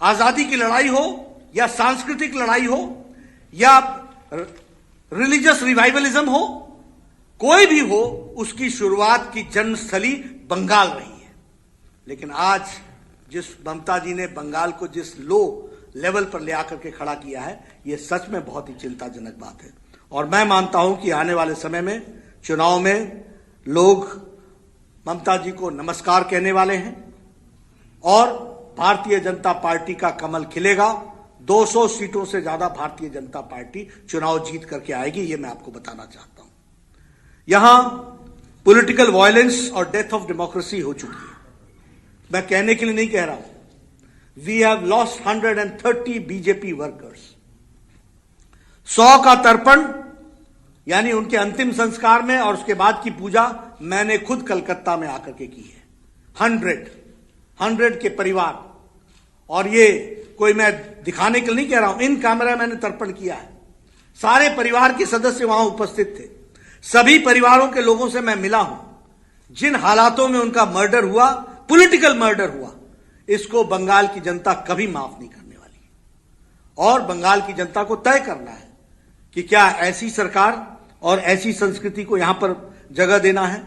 आजादी की लड़ाई हो या सांस्कृतिक लड़ाई हो या रिलीजियस रिवाइवलिज्म हो, कोई भी हो, उसकी शुरुआत की जन्मस्थली बंगाल रही है। लेकिन आज जिस ममता जी ने बंगाल को जिस लो लेवल पर ले आकर के खड़ा किया है, यह सच में बहुत ही चिंताजनक बात है। और मैं मानता हूं कि आने वाले समय में चुनाव में लोग ममता जी को नमस्कार कहने वाले हैं और भारतीय जनता पार्टी का कमल खिलेगा। 200 सीटों से ज्यादा भारतीय जनता पार्टी चुनाव जीत करके आएगी, यह मैं आपको बताना चाहता हूं। यहां पॉलिटिकल वायलेंस और डेथ ऑफ डेमोक्रेसी हो चुकी है। मैं कहने के लिए नहीं कह रहा हूं। We have lost 130 BJP workers. 100 का तर्पण यानी उनके अंतिम संस्कार में और उसके बाद की पूजा मैंने खुद कलकत्ता में आकर के की है। 100 के परिवार, और ये कोई मैं दिखाने के लिए नहीं कह रहा हूं, इन कैमरा मैंने तर्पण किया है। सारे परिवार के सदस्य वहां उपस्थित थे। सभी परिवारों के लोगों से मैं मिला हूं। जिन हालातों में उनका मर्डर हुआ, पॉलिटिकल मर्डर हुआ, इसको बंगाल की जनता कभी माफ नहीं करने वाली। और बंगाल की जनता को तय करना है कि क्या ऐसी सरकार और ऐसी संस्कृति को यहां पर जगह देना है।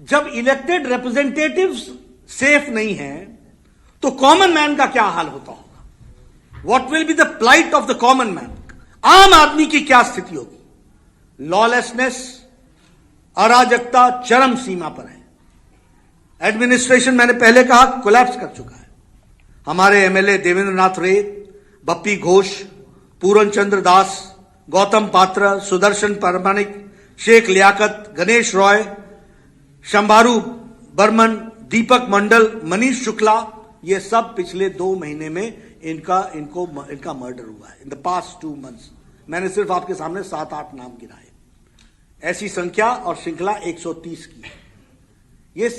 जब इलेक्टेड रिप्रेजेंटेटिव्स सेफ नहीं है तो कॉमन मैन का क्या हाल होता होगा? What will be the plight of the common man? आम आदमी की क्या स्थिति होगी? लॉलेसनेस, अराजकता चरम सीमा पर है। एडमिनिस्ट्रेशन, मैंने पहले कहा, कोलैप्स कर चुका है। हमारे एमएलए देवेंद्र नाथ रे, बप्पी घोष, पूरन चंद्र दास, गौतम पात्र, सुदर्शन परमाणिक, शेख लियाकत, गणेश रॉय, शंभारू बर्मन, दीपक मंडल, मनीष शुक्ला, ये सब पिछले 2 महीने में इनका मर्डर हुआ है। इन द पास्ट 2 मंथ्स मैंने सिर्फ आपके सामने 7-8 नाम गिनाए। ऐसी संख्या और श्रृंखला 130 की है।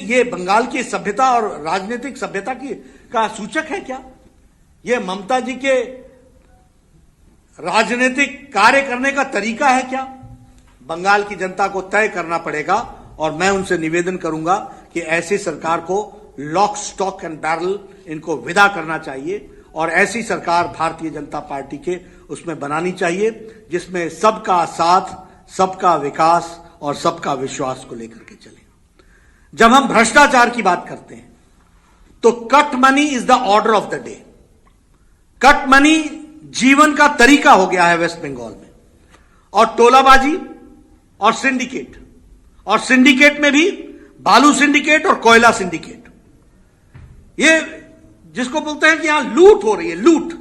ये बंगाल की सभ्यता और राजनीतिक सभ्यता का सूचक है क्या? ये ममता जी के राजनीतिक कार्य करने का तरीका है क्या? बंगाल की जनता को तय करना पड़ेगा और मैं उनसे निवेदन करूंगा कि ऐसी सरकार को लॉक स्टॉक एंड बैरल इनको विदा करना चाहिए और ऐसी सरकार भारतीय जनता पार्टी के उसमें बनानी चाहिए जिसमें सबका साथ, सबका विकास और सबका विश्वास को लेकर के चले। जब हम भ्रष्टाचार की बात करते हैं तो cut money is the order of the day. Cut money जीवन का तरीका हो गया है वेस्ट बंगाल में। और टोलाबाजी और सिंडिकेट में भी बालू सिंडिकेट और कोयला सिंडिकेट, ये जिसको बोलते हैं कि यहां लूट हो रही है, लूट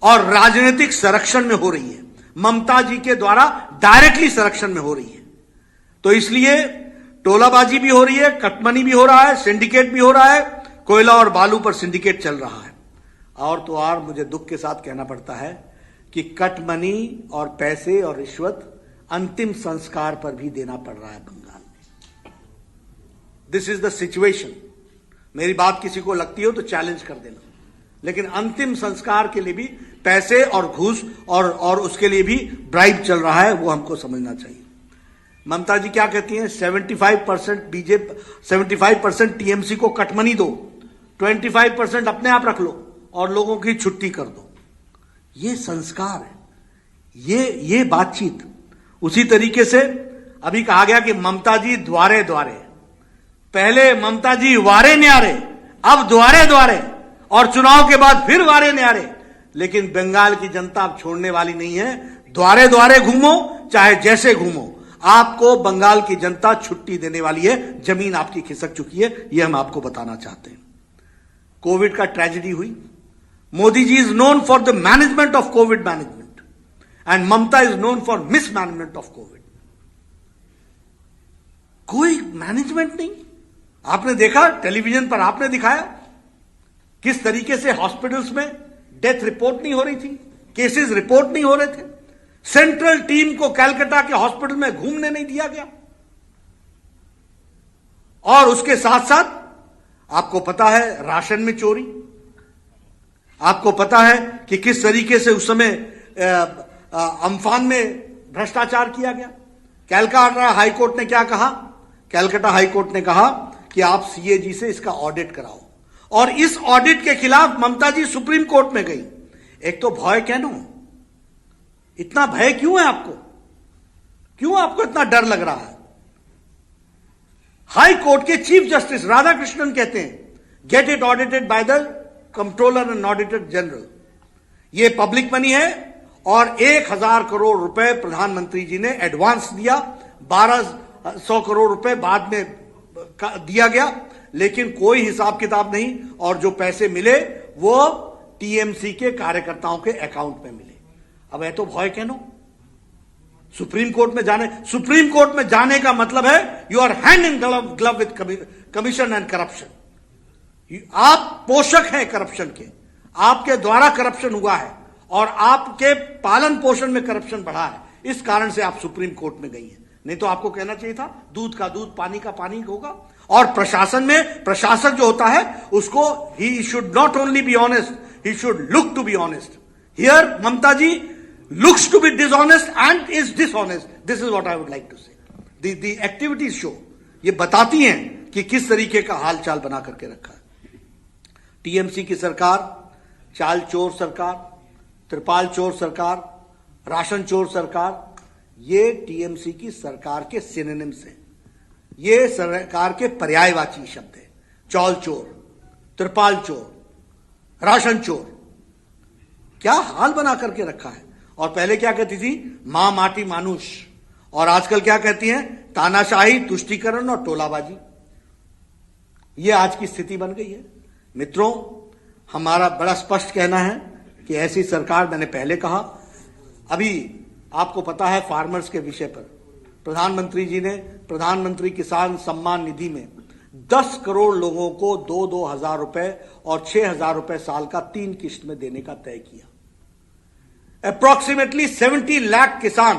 और राजनीतिक संरक्षण में हो रही है। ममता जी के द्वारा डायरेक्टली संरक्षण में हो रही है। तो इसलिए टोलाबाजी भी हो रही है, कटमनी भी हो रहा है, सिंडिकेट भी हो रहा है, कोयला और बालू पर सिंडिकेट चल रहा है। और तो और मुझे दुख के साथ कहना पड़ता है कि कट मनी और पैसे और रिश्वत अंतिम संस्कार पर भी देना पड़ रहा है बंगाल में। This is the situation. मेरी बात किसी को लगती हो तो चैलेंज कर देना, लेकिन अंतिम संस्कार के लिए भी पैसे और घूस और उसके लिए भी ब्राइब चल रहा है, वो हमको समझना चाहिए। ममता जी क्या कहती हैं? 75% बीजेपी, 75% टीएमसी को कटमनी दो, 25% अपने आप रख लो और लोगों की छुट्टी कर दो। ये संस्कार है, ये बातचीत। उसी तरीके से अभी कहा गया कि ममता जी द्वारे द्वारे, पहले ममता जी वारे न्यारे, अब द्वारे द्वारे और चुनाव के बाद फिर वारे न्यारे। लेकिन बंगाल की जनता अब छोड़ने वाली नहीं है। द्वारे द्वारे घूमो, चाहे जैसे घूमो, आपको बंगाल की जनता छुट्टी देने वाली है। जमीन आपकी खिसक चुकी है, यह हम आपको बताना चाहते हैं। कोविड का ट्रेजेडी हुई। Modi ji is known for the management of Covid management and Mamata is known for mismanagement of Covid. कोई मैनेजमेंट नहीं। आपने देखा, टेलीविजन पर आपने दिखाया किस तरीके से हॉस्पिटल्स में डेथ रिपोर्ट नहीं हो रही थी, केसेस रिपोर्ट नहीं हो रहे थे। सेंट्रल टीम को कलकत्ता के हॉस्पिटल में घूमने नहीं दिया गया। और उसके साथ साथ आपको पता है राशन में चोरी, आपको पता है कि किस तरीके से उस समय अम्फान में भ्रष्टाचार किया गया। कलकत्ता हाईकोर्ट ने क्या कहा? कलकत्ता हाईकोर्ट ने कहा कि आप सीएजी से इसका ऑडिट कराओ और इस ऑडिट के खिलाफ ममता जी सुप्रीम कोर्ट में गई। एक तो भय कहनो, इतना भय क्यों है आपको? क्यों आपको इतना डर लग रहा है? हाई कोर्ट के चीफ जस्टिस राधाकृष्णन कहते हैं get it audited by the controller and auditor general. यह पब्लिक मनी है और 1000 करोड़ रुपए प्रधानमंत्री जी ने एडवांस दिया, 1200 करोड़ रुपए बाद में दिया गया, लेकिन कोई हिसाब किताब नहीं, और जो पैसे मिले वो टीएमसी के कार्यकर्ताओं के अकाउंट में मिले। अब है तो भय कहनो, सुप्रीम कोर्ट में जाने का मतलब है you are hand in glove with commission and corruption. आप पोषक हैं करप्शन के, आपके द्वारा करप्शन हुआ है और आपके पालन पोषण में करप्शन बढ़ा है, इस कारण से आप सुप्रीम कोर्ट में गई हैं। नहीं तो आपको कहना चाहिए था दूध का दूध पानी का पानी होगा। और प्रशासन में प्रशासक जो होता है उसको he should not only be honest, he should look to be honest. Here Mamata ji looks to be dishonest and is dishonest. This is what I would like to say. The activities show, ये बताती हैं कि किस तरीके का हाल चाल बना करके रखा है। टीएमसी की सरकार चाल चोर सरकार, त्रिपाल चोर सरकार, राशन चोर सरकार, ये टीएमसी की सरकार के सिनोनिम्स हैं, ये सरकार के पर्यायवाची शब्द है। चौल चोर, त्रिपाल चोर, राशन चोर, क्या हाल बना करके रखा है। और पहले क्या कहती थी? मां माटी मानुष, और आजकल क्या कहती हैं? तानाशाही, तुष्टीकरण और टोलाबाजी। यह आज की स्थिति बन गई है। मित्रों, हमारा बड़ा स्पष्ट कहना है कि ऐसी सरकार, मैंने पहले कहा, अभी आपको पता है फार्मर्स के विषय पर प्रधानमंत्री जी ने प्रधानमंत्री किसान सम्मान निधि में 10 करोड़ लोगों को 2-2 हजार रुपए और 6,000 रुपए साल का 3 किश्त में देने का तय किया। अप्रोक्सीमेटली 70 लाख किसान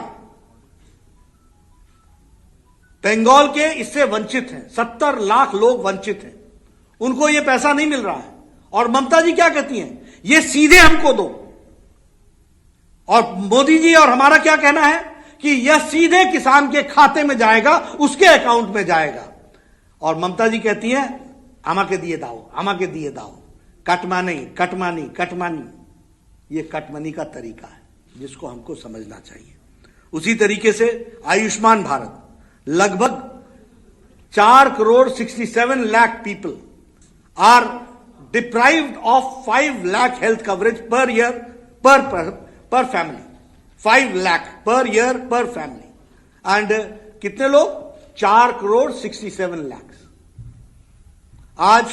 बंगाल के इससे वंचित हैं, 70 लाख लोग वंचित हैं, उनको यह पैसा नहीं मिल रहा है। और ममता जी क्या कहती हैं? ये सीधे हमको दो। और मोदी जी और हमारा क्या कहना है कि यह सीधे किसान के खाते में जाएगा, उसके अकाउंट में जाएगा। और ममता जी कहती है आमा के दिए दाओ, आमा के दिए दाओ, कटमानी कटमानी कटमानी। ये कटमनी का तरीका है जिसको हमको समझना चाहिए। उसी तरीके से आयुष्मान भारत, लगभग 4,67 lakh people are deprived of 5 lakh health coverage per year per family, 5 lakh per year per family. And कितने लोग? 4,67 लाख। आज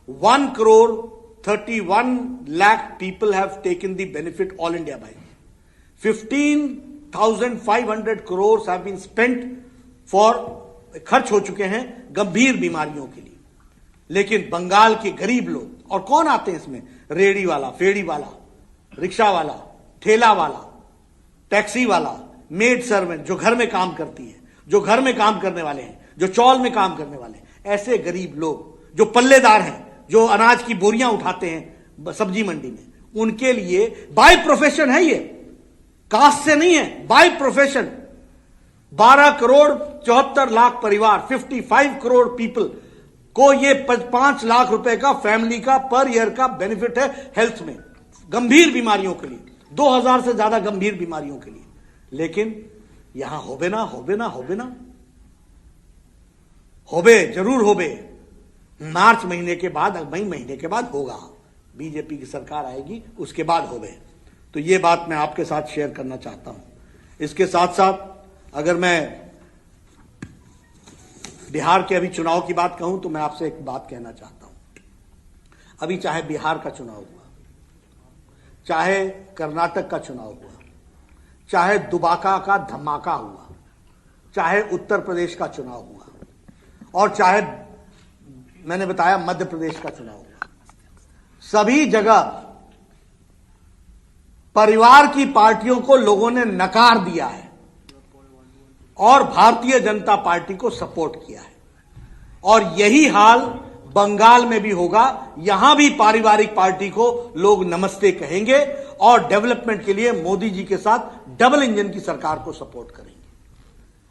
1,31 lakh people have taken the benefit all India by. 15,500 crores have been spent for, खर्च हो चुके हैं गंभीर बीमारियों के लिए। लेकिन बंगाल के गरीब लोग, और कौन आते हैं इसमें? रेडी वाला, फेड़ी वाला, रिक्शा वाला, ठेला वाला, टैक्सी वाला, मेड सर्वेंट जो घर में काम करती है, जो घर में काम करने वाले हैं, जो चौल में काम करने वाले हैं, ऐसे गरीब लोग जो पल्लेदार हैं, जो अनाज की बोरियां उठाते हैं सब्जी मंडी में, उनके लिए बाय प्रोफेशन है, ये कास्ट से नहीं है, बाय प्रोफेशन। 12,74,00,000 परिवार, 55 करोड़ पीपल को ये 5 लाख रुपए का फैमिली का पर ईयर का बेनिफिट है हेल्थ में, गंभीर बीमारियों के लिए, 2000 से ज्यादा गंभीर बीमारियों के लिए। लेकिन यहां होबे ना, होबे ना, होबे ना, होबे जरूर होबे। मार्च महीने के बाद, मई महीने के बाद होगा, बीजेपी की सरकार आएगी, उसके बाद होबे। तो ये बात मैं आपके साथ शेयर करना चाहता हूं। इसके साथ साथ अगर मैं बिहार के अभी चुनाव की बात कहूं तो मैं आपसे एक बात कहना चाहता हूं। अभी चाहे बिहार का चुनाव हुआ, चाहे कर्नाटक का चुनाव हुआ, चाहे दुबाका का धमाका हुआ, चाहे उत्तर प्रदेश का चुनाव हुआ, और चाहे मैंने बताया मध्य प्रदेश का चुनाव हुआ, सभी जगह परिवार की पार्टियों को लोगों ने नकार दिया है और भारतीय जनता पार्टी को सपोर्ट किया है। और यही हाल बंगाल में भी होगा। यहां भी पारिवारिक पार्टी को लोग नमस्ते कहेंगे और डेवलपमेंट के लिए मोदी जी के साथ डबल इंजन की सरकार को सपोर्ट करेंगे।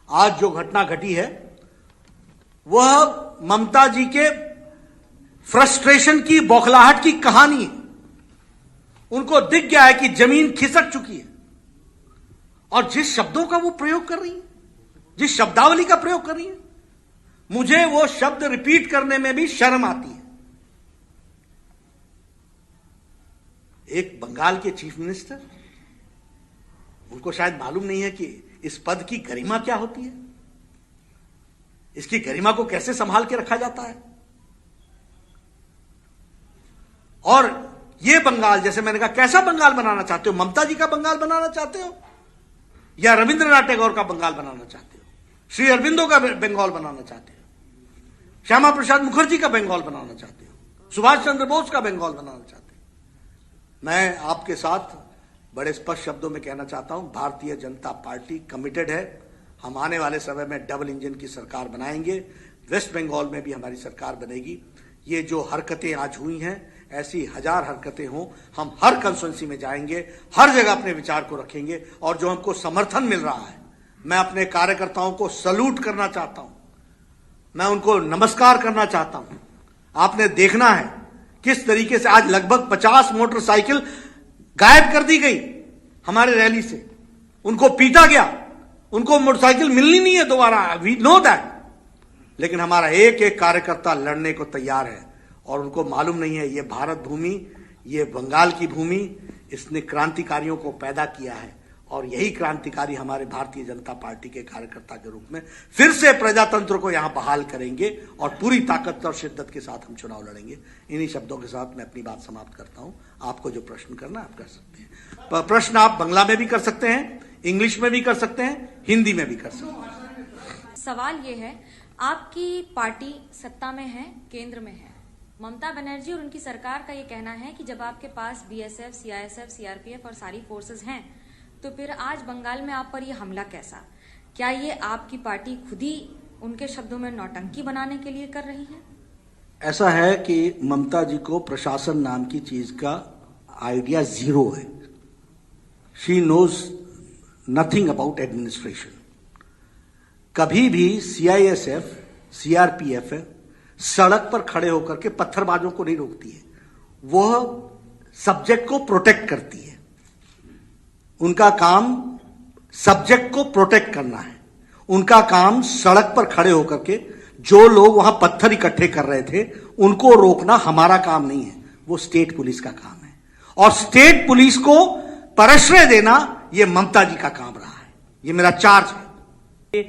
आज जो घटना घटी है वह ममता जी के फ्रस्ट्रेशन की, बौखलाहट की कहानी है। उनको दिख गया है कि जमीन खिसक चुकी है और जिस शब्दों का वो प्रयोग कर रही है, जिस शब्दावली का प्रयोग कर रही है, मुझे वो शब्द रिपीट करने में भी शर्म आती है। एक बंगाल के चीफ मिनिस्टर, उनको शायद मालूम नहीं है कि इस पद की गरिमा क्या होती है, इसकी गरिमा को कैसे संभाल के रखा जाता है। और ये बंगाल, जैसे मैंने कहा, कैसा बंगाल बनाना चाहते हो? ममता जी का बंगाल बनाना चाहते हो या रविंद्रनाथ टैगोर का बंगाल बनाना चाहते हो? श्री अरविंदो का बंगाल बनाना चाहते हो? श्यामा प्रसाद मुखर्जी का बंगाल बनाना चाहते हो? सुभाष चंद्र बोस का बंगाल बनाना चाहते हो? मैं आपके साथ बड़े स्पष्ट शब्दों में कहना चाहता हूं, भारतीय जनता पार्टी कमिटेड है। हम आने वाले समय में डबल इंजन की सरकार बनाएंगे। वेस्ट बंगाल में भी हमारी सरकार बनेगी। ये जो हरकतें आज हुई हैं, ऐसी हजार हरकतें हों, हम हर कंस्टिट्यूंसी में जाएंगे, हर जगह अपने विचार को रखेंगे। और जो हमको समर्थन मिल रहा है, मैं अपने कार्यकर्ताओं को सल्यूट करना चाहता हूं, मैं उनको नमस्कार करना चाहता हूं। आपने देखना है किस तरीके से आज लगभग 50 मोटरसाइकिल गायब कर दी गई हमारे रैली से, उनको पीटा गया, उनको मोटरसाइकिल मिलनी नहीं है दोबारा, वी नो दैट। लेकिन हमारा एक एक कार्यकर्ता लड़ने को तैयार है और उनको मालूम नहीं है ये भारत भूमि, ये बंगाल की भूमि, इसने क्रांतिकारियों को पैदा किया है और यही क्रांतिकारी हमारे भारतीय जनता पार्टी के कार्यकर्ता के रूप में फिर से प्रजातंत्र को यहां बहाल करेंगे और पूरी ताकत और शिद्दत के साथ हम चुनाव लड़ेंगे। इन्हीं शब्दों के साथ मैं अपनी बात समाप्त करता हूं। आपको जो प्रश्न करना है आप कर सकते हैं। प्रश्न आप बांग्ला में भी कर सकते हैं, इंग्लिश में भी कर सकते हैं, हिंदी में भी कर सकते हैं। सवाल ये है, आपकी पार्टी सत्ता में है, केंद्र में है। ममता बनर्जी और उनकी सरकार का ये कहना है कि जब आपके पास बीएसएफ, सीआईएसएफ, सीआरपीएफ और सारी फोर्सेस हैं, तो फिर आज बंगाल में आप पर ये हमला कैसा? क्या ये आपकी पार्टी खुद ही उनके शब्दों में नौटंकी बनाने के लिए कर रही है? ऐसा है कि ममता जी को प्रशासन नाम की चीज का आइडिया जीरो है। She knows nothing about administration. कभी भी सीआईएसएफ, सीआरपीएफ सड़क पर खड़े होकर के पत्थरबाजों को नहीं रोकती है, वह सब्जेक्ट को प्रोटेक्ट करती है। उनका काम सब्जेक्ट को प्रोटेक्ट करना है। उनका काम सड़क पर खड़े होकर के जो लोग वहां पत्थर इकट्ठे कर रहे थे उनको रोकना हमारा काम नहीं है, वो स्टेट पुलिस का काम है। और स्टेट पुलिस को प्रश्रय देना ये ममता जी का काम रहा है, ये मेरा चार्ज है।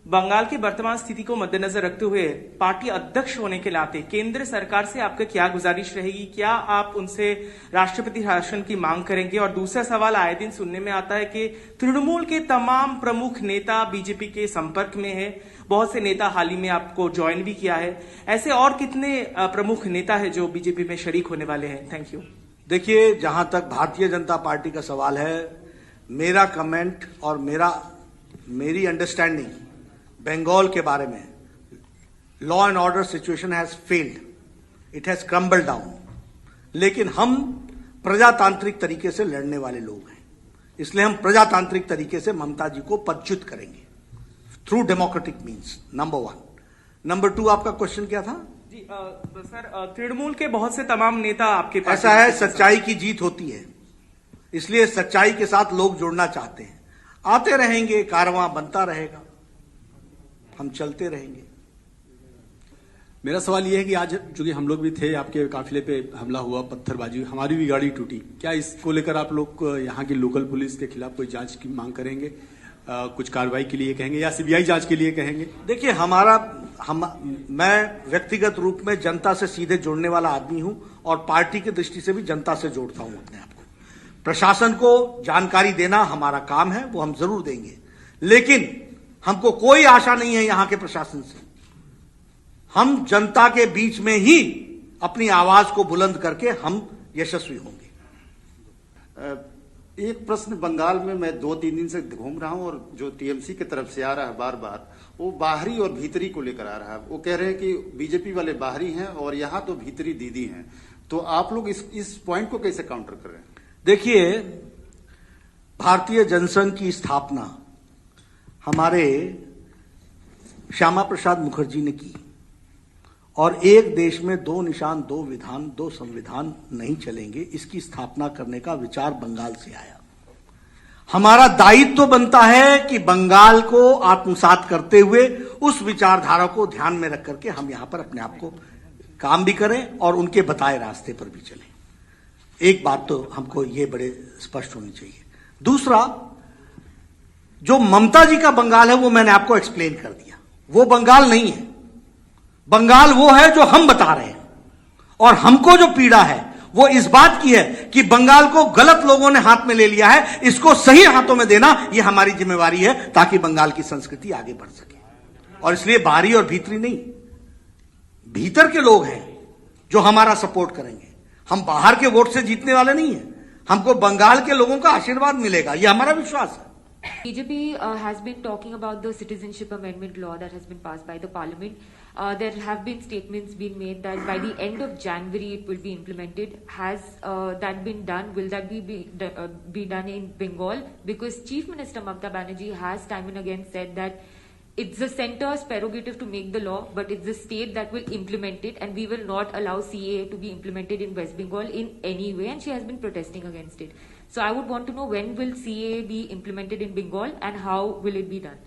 बंगाल की वर्तमान स्थिति को मद्देनजर रखते हुए पार्टी अध्यक्ष होने के नाते केंद्र सरकार से आपका क्या गुजारिश रहेगी? क्या आप उनसे राष्ट्रपति शासन की मांग करेंगे? और दूसरा सवाल, आए दिन सुनने में आता है कि तृणमूल के तमाम प्रमुख नेता बीजेपी के संपर्क में है, बहुत से नेता हाल ही में आपको ज्वाइन भी किया है। ऐसे और कितने प्रमुख नेता है जो बीजेपी में शरीक होने वाले हैं? Thank you. देखिए, जहां तक भारतीय जनता पार्टी का सवाल है, मेरा कमेंट और मेरी अंडरस्टैंडिंग बंगाल के बारे में, law and order situation has failed, it has crumble down. लेकिन हम प्रजातांत्रिक तरीके से लड़ने वाले लोग हैं, इसलिए हम प्रजातांत्रिक तरीके से ममता जी को पदच्युत करेंगे through democratic means, number 1। Number 2, आपका क्वेश्चन क्या था? जी सर, तृणमूल के बहुत से तमाम नेता आपके पास, ऐसा है, सच्चाई की जीत होती है, इसलिए सच्चाई के साथ लोग जुड़ना चाहते हैं। आते रहेंगे, कारवां बनता रहेगा, हम चलते रहेंगे। मेरा सवाल यह है कि आज चूंकि हम लोग भी थे, आपके काफिले पे हमला हुआ, पत्थरबाजी, हमारी भी गाड़ी टूटी, क्या इसको लेकर आप लोग यहाँ की लोकल पुलिस के खिलाफ कोई जांच की मांग करेंगे? कुछ कार्रवाई के लिए कहेंगे या सीबीआई जांच के लिए कहेंगे? देखिए, मैं व्यक्तिगत रूप में जनता से सीधे जुड़ने वाला आदमी हूं और पार्टी की दृष्टि से भी जनता से जोड़ता हूं अपने आप को। प्रशासन को जानकारी देना हमारा काम है, वो हम जरूर देंगे, लेकिन हमको कोई आशा नहीं है यहां के प्रशासन से। हम जनता के बीच में ही अपनी आवाज को बुलंद करके हम यशस्वी होंगे। एक प्रश्न, बंगाल में मैं 2-3 दिन से घूम रहा हूं और जो टीएमसी की तरफ से आ रहा है बार बार, वो बाहरी और भीतरी को लेकर आ रहा है। वो कह रहे हैं कि बीजेपी वाले बाहरी हैं और यहां तो भीतरी दीदी हैं। तो आप लोग इस पॉइंट को कैसे काउंटर कर रहे हैं? देखिए, भारतीय जनसंघ की स्थापना हमारे श्यामा प्रसाद मुखर्जी ने की और एक देश में दो निशान, दो विधान, दो संविधान नहीं चलेंगे, इसकी स्थापना करने का विचार बंगाल से आया। हमारा दायित्व तो बनता है कि बंगाल को आत्मसात करते हुए उस विचारधारा को ध्यान में रख करके हम यहां पर अपने आप को काम भी करें और उनके बताए रास्ते पर भी चलें। एक बात तो हमको ये बड़े स्पष्ट होनी चाहिए। दूसरा, जो ममता जी का बंगाल है वो मैंने आपको एक्सप्लेन कर दिया, वो बंगाल नहीं है। बंगाल वो है जो हम बता रहे हैं, और हमको जो पीड़ा है वो इस बात की है कि बंगाल को गलत लोगों ने हाथ में ले लिया है, इसको सही हाथों में देना ये हमारी जिम्मेवारी है, ताकि बंगाल की संस्कृति आगे बढ़ सके। और इसलिए बाहरी और भीतरी नहीं, भीतर के लोग हैं जो हमारा सपोर्ट करेंगे। हम बाहर के वोट से जीतने वाले नहीं हैं, हमको बंगाल के लोगों का आशीर्वाद मिलेगा, यह हमारा विश्वास है। BJP has been talking about the citizenship amendment law that has been passed by the parliament. There have been statements being made that by the end of January it will be implemented. Has that been done? Will that be done in Bengal? Because Chief Minister Mamata Banerjee has time and again said that it's the centre's prerogative to make the law, but it's the state that will implement it, and we will not allow CAA to be implemented in West Bengal in any way, and she has been protesting against it. So I would want to know, when will CAA be implemented in Bengal and how will it be done?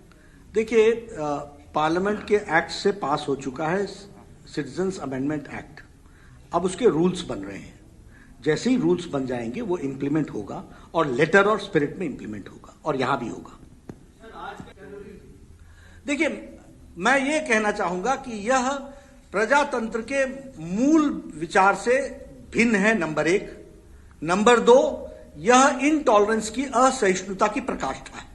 देखिए, parliament के act से पास हो चुका है citizens amendment act, अब उसके rules बन रहे हैं। जैसे ही रूल्स बन जाएंगे वो इंप्लीमेंट होगा और लेटर और स्पिरिट में इंप्लीमेंट होगा, और यहां भी होगा। देखिए, मैं ये कहना चाहूंगा कि यह प्रजातंत्र के मूल विचार से भिन्न है, नंबर एक। नंबर दो, यह इनटॉलरेंस की, असहिष्णुता की प्रकाष्ठा है।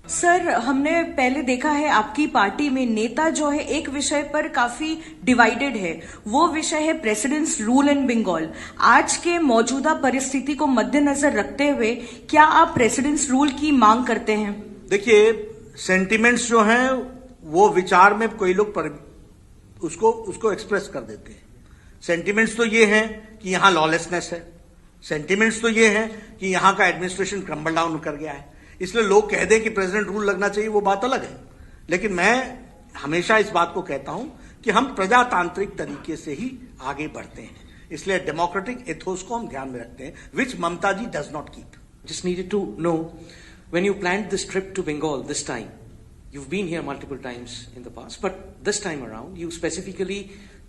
सर, हमने पहले देखा है आपकी पार्टी में नेता जो है एक विषय पर काफी डिवाइडेड है, वो विषय है प्रेसिडेंट्स रूल इन बंगाल। आज के मौजूदा परिस्थिति को मद्देनजर रखते हुए क्या आप प्रेसिडेंट्स रूल की मांग करते हैं? देखिए, सेंटिमेंट्स जो हैं वो विचार में कोई लोग उसको एक्सप्रेस कर देते हैं। सेंटिमेंट्स तो ये हैं कि यहां लॉलेसनेस है, सेंटिमेंट्स तो ये हैं कि यहां का एडमिनिस्ट्रेशन क्रम्बल डाउन कर गया है, इसलिए लोग कह दें कि प्रेसिडेंट रूल लगना चाहिए, वो बात अलग है। लेकिन मैं हमेशा इस बात को कहता हूं कि हम प्रजातांत्रिक तरीके से ही आगे बढ़ते हैं, इसलिए डेमोक्रेटिक एथोस को हम ध्यान में रखते हैं, which Mamata ji does not keep. Just needed to know, when you planned this trip to Bengal this time, you've been here multiple times in the past, but this time around you specifically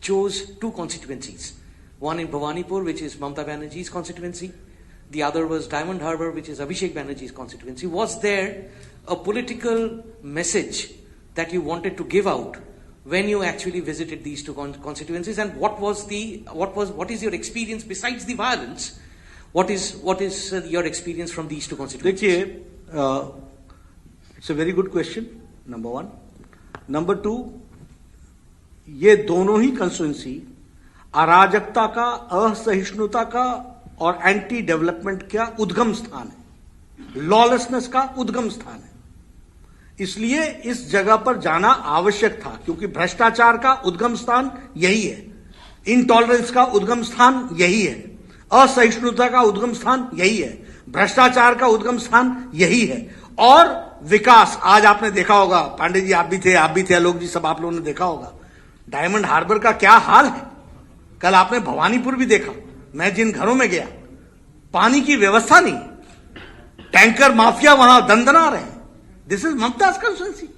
chose two constituencies. One in Bhawanipur, which is Mamata Banerjee's constituency. The other was Diamond Harbour, which is Abhishek Banerjee's constituency. Was there a political message that you wanted to give out when you actually visited these two constituencies? And what is your experience besides the violence? What is your experience from these two constituencies? देखिए, it's a very good question, number one. Number to, ये दोनों ही constituency अराजकता का, असहिष्णुता का और anti development का उद्गम स्थान है, लॉलेसनेस का उद्गम स्थान है। इसलिए इस जगह पर जाना आवश्यक था, क्योंकि भ्रष्टाचार का उद्गम स्थान यही है, इनटॉलरेंस का उद्गम स्थान यही है, असहिष्णुता का उद्गम स्थान यही है, भ्रष्टाचार का उद्गम स्थान यही है। और विकास, आज आपने देखा होगा, पांडे जी आप भी थे, आलोक जी, सब आप लोगों ने देखा होगा डायमंड हार्बर का क्या हाल है। कल आपने भवानीपुर भी देखा, मैं जिन घरों में गया, पानी की व्यवस्था नहीं, टैंकर माफिया वहां दंदना रहे हैं। This is Mumtaz constituency.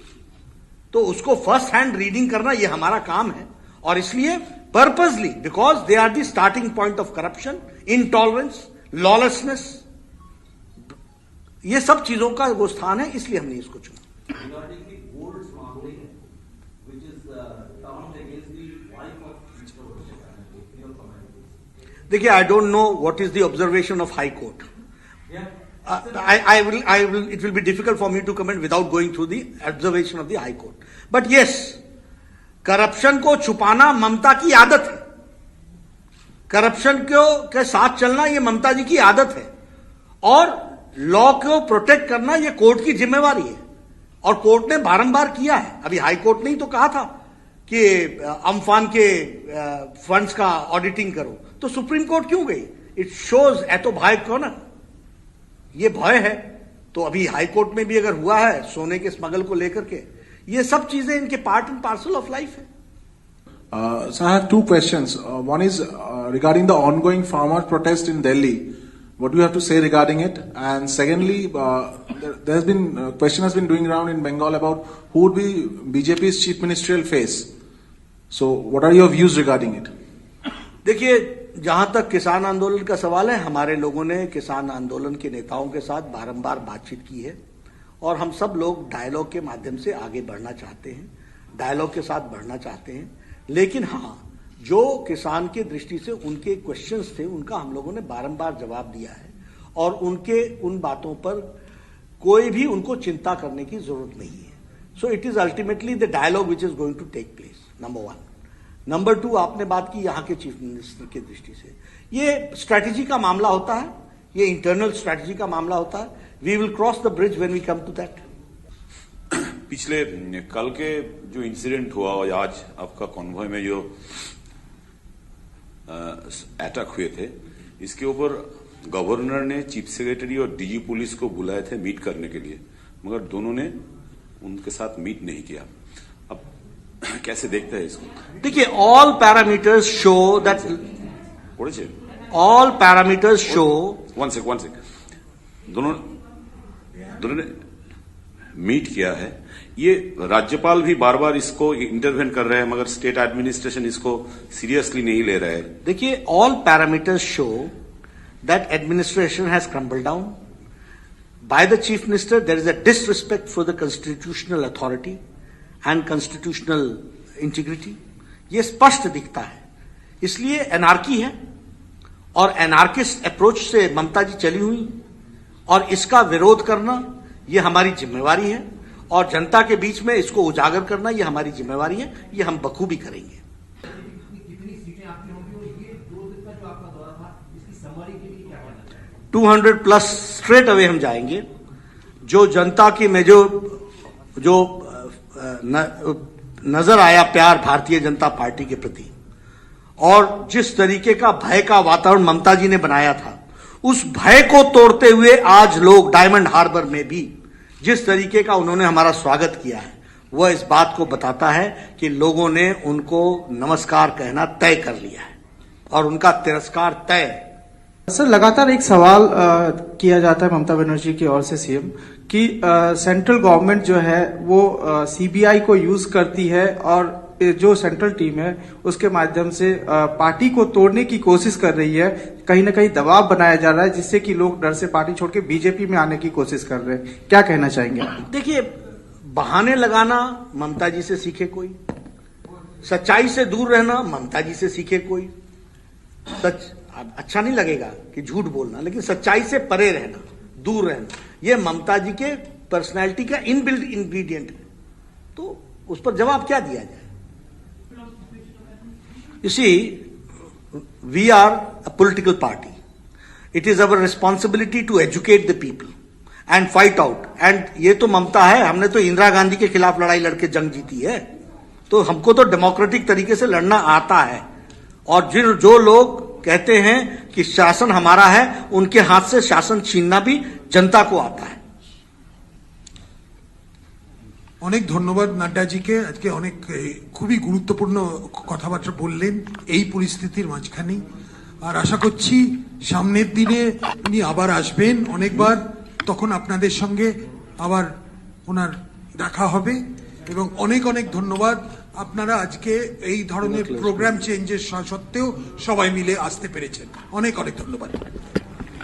तो उसको फर्स्ट हैंड रीडिंग करना ये हमारा काम है, और इसलिए purposely, because they are the starting point of corruption, intolerance, lawlessness, ये सब चीजों का वो स्थान है, इसलिए हमने इसको चुना। देखिए, I don't know what is the observation of high court. It will be difficult for me to comment without going through the observation of the High Court. But yes, corruption को छुपाना ममता की आदत है, करप्शन के साथ चलना ये ममता जी की आदत है, और लॉ को प्रोटेक्ट करना ये कोर्ट की जिम्मेवारी है, और कोर्ट ने बारंबार किया है। अभी हाई कोर्ट ने ही तो कहा था कि अम्फान के फंड्स का ऑडिटिंग करो, तो सुप्रीम कोर्ट क्यों गई? इट शोज एतो भय क्यों ना, ये भय है। तो अभी हाई कोर्ट में भी अगर हुआ है सोने के स्मगल को लेकर के, ये सब चीजें इनके part and parcel of life है। So I have two questions. One is regarding the ongoing farmer protest in Delhi. What do you have to say regarding it? And secondly, there has been question has been doing around in Bengal about who would be BJP's chief ministerial face. So what are your views regarding it? देखिए, जहां तक किसान आंदोलन का सवाल है, हमारे लोगों ने किसान आंदोलन के नेताओं के साथ बारंबार बातचीत की है और हम सब लोग डायलॉग के माध्यम से आगे बढ़ना चाहते हैं, डायलॉग के साथ बढ़ना चाहते हैं। लेकिन हाँ, जो किसान के दृष्टि से उनके क्वेश्चंस थे, उनका हम लोगों ने बारंबार जवाब दिया है और उनके उन बातों पर कोई भी उनको चिंता करने की जरूरत नहीं है। So it is ultimately the dialogue which is going to take place, number one. Number two, आपने बात की यहाँ के चीफ मिनिस्टर की दृष्टि से, ये स्ट्रैटेजी का मामला होता है, ये इंटरनल स्ट्रैटेजी का मामला होता है। We will cross the bridge when we come to that. पिछले कल के जो इंसिडेंट हुआ और आज आपका कॉन्वॉय में जो अटैक हुए थे, इसके ऊपर गवर्नर ने चीफ सेक्रेटरी और डीजी पुलिस को बुलाए थे मीट करने के लिए, मगर दोनों ने उनके साथ मीट नहीं किया। अब कैसे देखते हैं इसको? देखिए, all parameters show that all parameters show one sec दोनों ने मीट किया है। ये राज्यपाल भी बार बार इसको इंटरवेन कर रहे हैं, मगर स्टेट एडमिनिस्ट्रेशन इसको सीरियसली नहीं ले रहा है। देखिए, all parameters show that administration has crumbled down by the chief minister. There is a disrespect for the constitutional authority and constitutional integrity, ये स्पष्ट दिखता है। इसलिए एनार्की है और एनार्किस्ट अप्रोच से ममता जी चली हुई, और इसका विरोध करना ये हमारी जिम्मेवारी है और जनता के बीच में इसको उजागर करना ये हमारी जिम्मेवारी है, ये हम बखूबी करेंगे। 200 प्लस स्ट्रेट अवे हम जाएंगे। जो जनता की में जो नजर आया प्यार भारतीय जनता पार्टी के प्रति और जिस तरीके का भय का वातावरण ममता जी ने बनाया था, उस भय को तोड़ते हुए आज लोग डायमंड हार्बर में भी जिस तरीके का उन्होंने हमारा स्वागत किया है, वह इस बात को बताता है कि लोगों ने उनको नमस्कार कहना तय कर लिया है और उनका तिरस्कार तय। सर, लगातार एक सवाल किया जाता है ममता बनर्जी की ओर से सीएम कि सेंट्रल गवर्नमेंट जो है वो सीबीआई को यूज करती है और जो सेंट्रल टीम है उसके माध्यम से पार्टी को तोड़ने की कोशिश कर रही है। कहीं ना कहीं दबाव बनाया जा रहा है जिससे कि लोग डर से पार्टी छोड़ के बीजेपी में आने की कोशिश कर रहे हैं। क्या कहना चाहेंगे आप? देखिए, बहाने लगाना ममता जी से सीखे कोई, सच्चाई से दूर रहना ममता जी से सीखे कोई। सच अच्छा नहीं लगेगा कि झूठ बोलना, लेकिन सच्चाई से परे रहना, दूर रहना, यह ममता जी के पर्सनैलिटी का इनबिल्ट इंग्रेडिएंट है। तो उस पर जवाब क्या दिया जाए? You see, we are a political party. It is our responsibility to educate the people and fight out. And ये तो ममता है, हमने तो इंदिरा गांधी के खिलाफ लड़ाई लड़के जंग जीती है, तो हमको तो डेमोक्रेटिक तरीके से लड़ना आता है। और जो लोग कहते हैं कि शासन हमारा है, उनके हाथ से शासन छीनना भी जनता को आता है। অনেক ধন্যবাদ নাড্ডাজিকে, আজকে অনেক খুবই গুরুত্বপূর্ণ কথাবার্তা বললেন এই পরিস্থিতির মাঝখানে। আর আশা করছি সামনের দিনে উনি আবার আসবেন অনেকবার, তখন আপনাদের সঙ্গে আবার ওনার দেখা হবে। এবং অনেক অনেক ধন্যবাদ, আপনারা আজকে এই ধরনের প্রোগ্রাম চেঞ্জের সত্ত্বেও সবাই মিলে আসতে পেরেছেন। অনেক অনেক ধন্যবাদ।